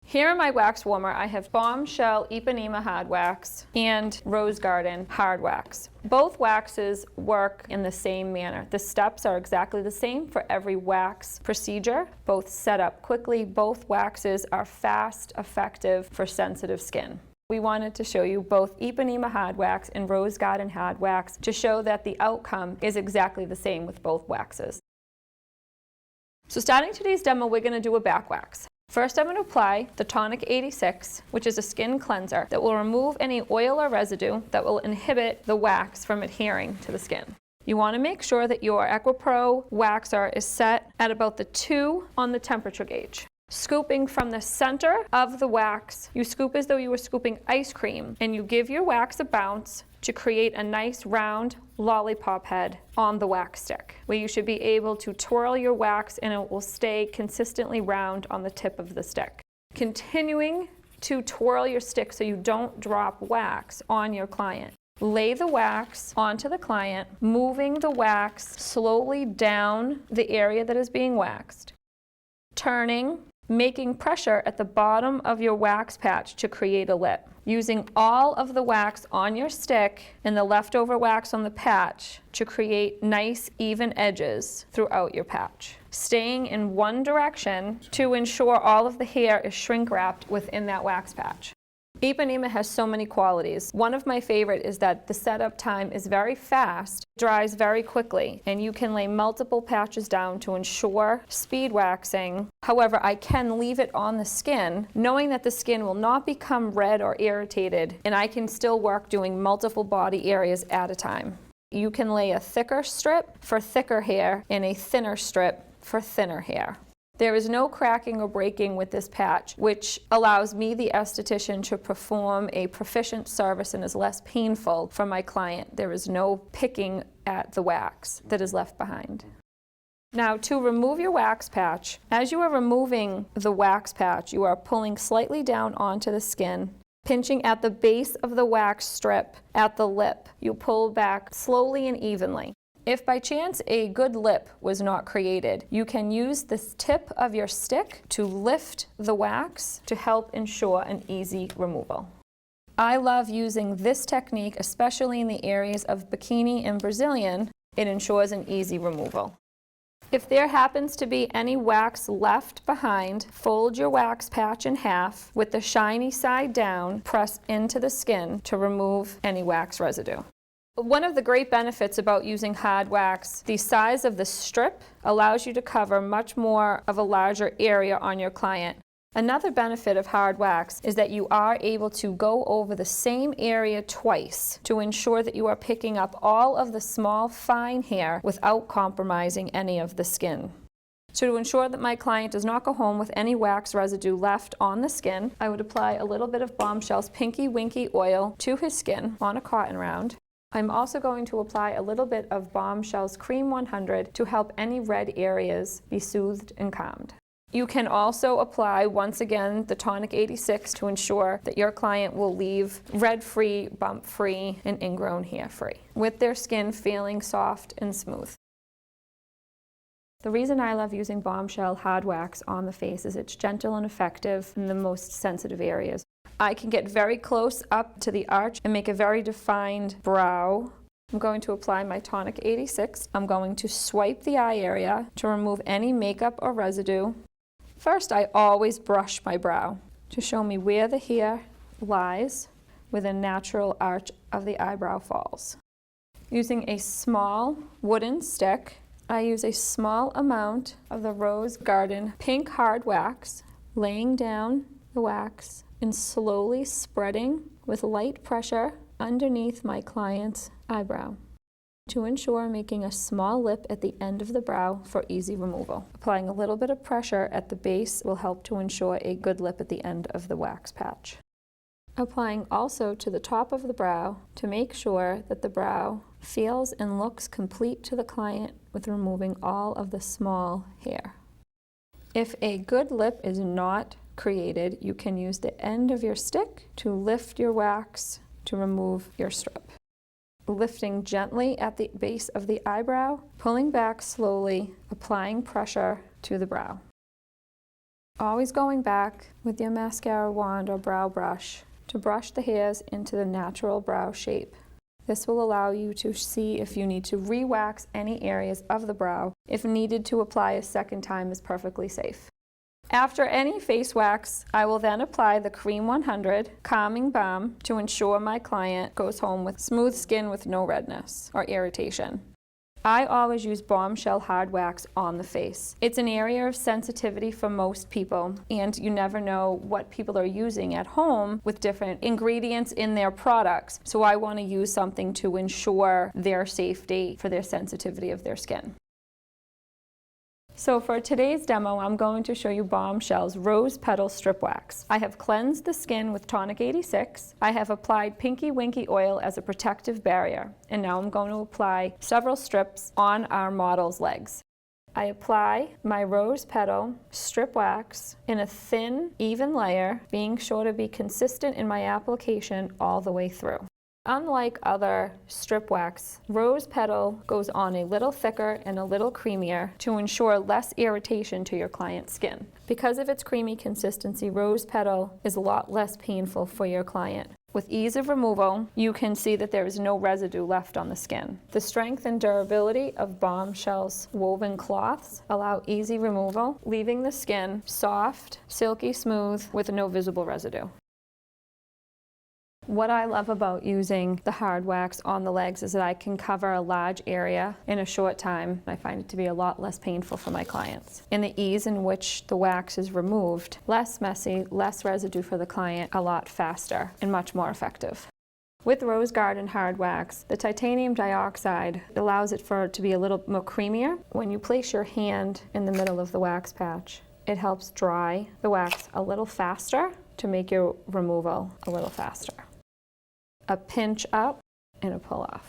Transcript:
Here in my wax warmer, I have Bomshell Ipanema hard wax and Rose Garden hard wax. Both waxes work in the same manner. The steps are exactly the same for every wax procedure. Both set up quickly. Both waxes are fast, effective for sensitive skin. We wanted to show you both Ipanema hard wax and Rose Garden hard wax to show that the outcome is exactly the same with both waxes. So starting today's demo, we're going to do a back wax. First, I'm going to apply the Tonic 86, which is a skin cleanser that will remove any oil or residue that will inhibit the wax from adhering to the skin. You want to make sure that your EquiPro waxer is set at about the 2 on the temperature gauge. Scooping from the center of the wax, you scoop as though you were scooping ice cream, and you give your wax a bounce to create a nice round lollipop head on the wax stick, where you should be able to twirl your wax and it will stay consistently round on the tip of the stick. Continuing to twirl your stick so you don't drop wax on your client. Lay the wax onto the client, moving the wax slowly down the area that is being waxed. Turning, making pressure at the bottom of your wax patch to create a lip. Using all of the wax on your stick and the leftover wax on the patch to create nice even edges throughout your patch. Staying in one direction to ensure all of the hair is shrink wrapped within that wax patch. Ipanema has so many qualities. One of my favorite is that the setup time is very fast, dries very quickly, and you can lay multiple patches down to ensure speed waxing. However, I can leave it on the skin, knowing that the skin will not become red or irritated, and I can still work doing multiple body areas at a time. You can lay a thicker strip for thicker hair and a thinner strip for thinner hair. There is no cracking or breaking with this patch, which allows me, the esthetician, to perform a proficient service and is less painful for my client. There is no picking at the wax that is left behind. Now, to remove your wax patch, as you are removing the wax patch, you are pulling slightly down onto the skin, pinching at the base of the wax strip at the lip. You pull back slowly and evenly. If by chance a good lip was not created, you can use this tip of your stick to lift the wax to help ensure an easy removal. I love using this technique, especially in the areas of bikini and Brazilian. It ensures an easy removal. If there happens to be any wax left behind, fold your wax patch in half with the shiny side down, press into the skin to remove any wax residue. One of the great benefits about using hard wax, the size of the strip allows you to cover much more of a larger area on your client. Another benefit of hard wax is that you are able to go over the same area twice to ensure that you are picking up all of the small, fine hair without compromising any of the skin. So to ensure that my client does not go home with any wax residue left on the skin, I would apply a little bit of Bomshell's Pinky Winky oil to his skin on a cotton round. I'm also going to apply a little bit of Bomshell's Cream 100 to help any red areas be soothed and calmed. You can also apply, once again, the Tonic 86 to ensure that your client will leave red-free, bump-free, and ingrown hair-free, with their skin feeling soft and smooth. The reason I love using Bomshell hard wax on the face is it's gentle and effective in the most sensitive areas. I can get very close up to the arch and make a very defined brow. I'm going to apply my Tonic 86. I'm going to swipe the eye area to remove any makeup or residue. First, I always brush my brow to show me where the hair lies, where the natural arch of the eyebrow falls. Using a small wooden stick, I use a small amount of the Rose Garden pink hard wax, laying down the wax and slowly spreading with light pressure underneath my client's eyebrow to ensure making a small lip at the end of the brow for easy removal. Applying a little bit of pressure at the base will help to ensure a good lip at the end of the wax patch. Applying also to the top of the brow to make sure that the brow feels and looks complete to the client with removing all of the small hair. If a good lip is not created, you can use the end of your stick to lift your wax to remove your strip. Lifting gently at the base of the eyebrow, pulling back slowly, applying pressure to the brow. Always going back with your mascara wand or brow brush to brush the hairs into the natural brow shape. This will allow you to see if you need to re-wax any areas of the brow. If needed to apply a second time is perfectly safe. After any face wax, I will then apply the Cream 100 Calming Balm to ensure my client goes home with smooth skin with no redness or irritation. I always use Bomshell hard wax on the face. It's an area of sensitivity for most people, and you never know what people are using at home with different ingredients in their products. So I want to use something to ensure their safety for their sensitivity of their skin. So for today's demo, I'm going to show you Bomshell's Rose Petal Strip Wax. I have cleansed the skin with Tonic 86. I have applied Pinky Winky oil as a protective barrier. And now I'm going to apply several strips on our model's legs. I apply my Rose Petal Strip Wax in a thin, even layer, being sure to be consistent in my application all the way through. Unlike other strip wax, Rose Petal goes on a little thicker and a little creamier to ensure less irritation to your client's skin. Because of its creamy consistency, Rose Petal is a lot less painful for your client. With ease of removal, you can see that there is no residue left on the skin. The strength and durability of Bomshell's woven cloths allow easy removal, leaving the skin soft, silky smooth with no visible residue. What I love about using the hard wax on the legs is that I can cover a large area in a short time. I find it to be a lot less painful for my clients. And the ease in which the wax is removed, less messy, less residue for the client, a lot faster and much more effective. With Rose Garden hard wax, the titanium dioxide allows it to be a little more creamier. When you place your hand in the middle of the wax patch, it helps dry the wax a little faster to make your removal a little faster. A pinch up and a pull off.